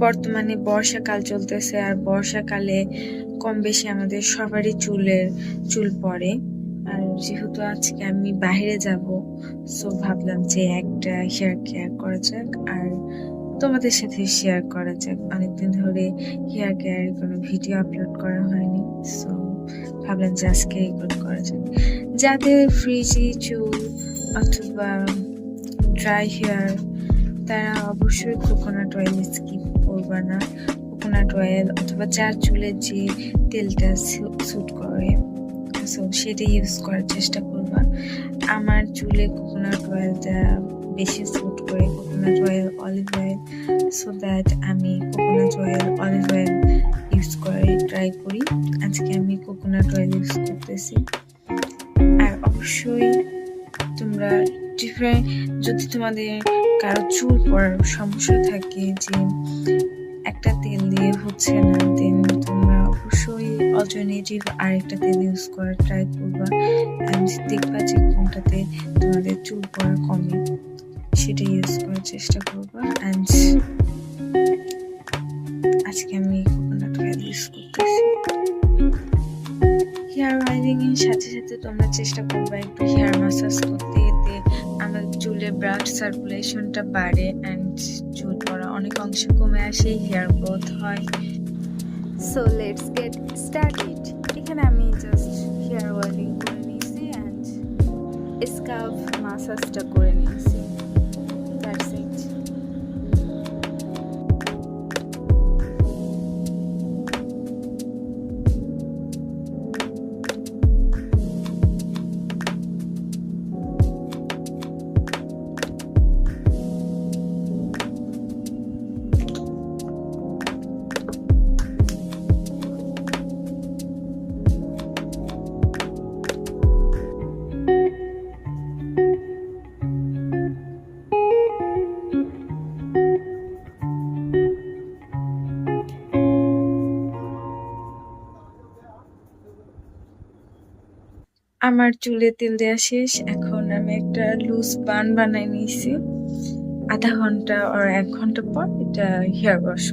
বর্তমানে বর্ষাকাল চলতেছে, আর বর্ষাকালে কম বেশি আমাদের সবারই চুল পড়ে। আর যেহেতু আজকে আমি বাইরে যাব, সো ভাবলাম যে একটা হেয়ার কেয়ার করা যাক আর তোমাদের সাথে শেয়ার করা যাক। অনেকদিন ধরে হেয়ার কেয়ারের কোনো ভিডিও আপলোড করা হয়নি, সো ভাবলাম যে আজকে এগুলো করা যাক। যাদের ফ্রিজি চুল অথবা ড্রাই হেয়ার, তারা অবশ্যই কোকোনাট অয়েল স্কিপ করবা না। কোকোনাট অয়েল অথবা যার চুলে যে তেলটা স্যুট করে, সো সেটা ইউজ করার চেষ্টা করবা। আমার চুলে কোকোনাট অয়েলটা বেশি স্যুট করে, coconut oil, olive oil, so that আমি coconut oil, olive oil use করে ট্রাই করি। আজকে আমি কোকোনাট অয়েল ইউজ করতেছি। আর অবশ্যই তোমরা যদি তোমাদের কারো চুল পড়ার সমস্যা থাকে যে একটা তেল দিয়ে হচ্ছে না, দেন তোমরা অবশ্যই অল্টারনেটিভ আরেকটা তেল ইউজ করার ট্রাই করবা। অ্যান্ড দেখবা যে কোনটাতে তোমাদের চুল পড়া কমে, সেটা ইউজ করার চেষ্টা করবা। অ্যান্ড আজকে আমি কোকোনাট অয়েল ইউজ করতেছি। হেয়ার অয়েলিং এর সাথে সাথে তোমরা চেষ্টা করবা একটু হেয়ার ম্যাসাজ করতে, এতে আমাদের চুলের ব্লাড সার্কুলেশনটা বাড়ে অ্যান্ড চুল পড়া অনেক অংশে কমে আসে, হেয়ার গ্রোথ হয়। So let's get started. এখানে আমি জাস্ট হেয়ার অয়েলিং করে নিয়েছি অ্যান্ড স্কাল্প ম্যাসাজটা করে নিয়েছি। That's it. আমার চুলে তেল দেওয়া শেষ। এখন আমি একটা লুজ বান বানাই নিয়েছি। আধা ঘন্টা আর 1 ঘন্টা পর এটা হেয়ার ওয়াশ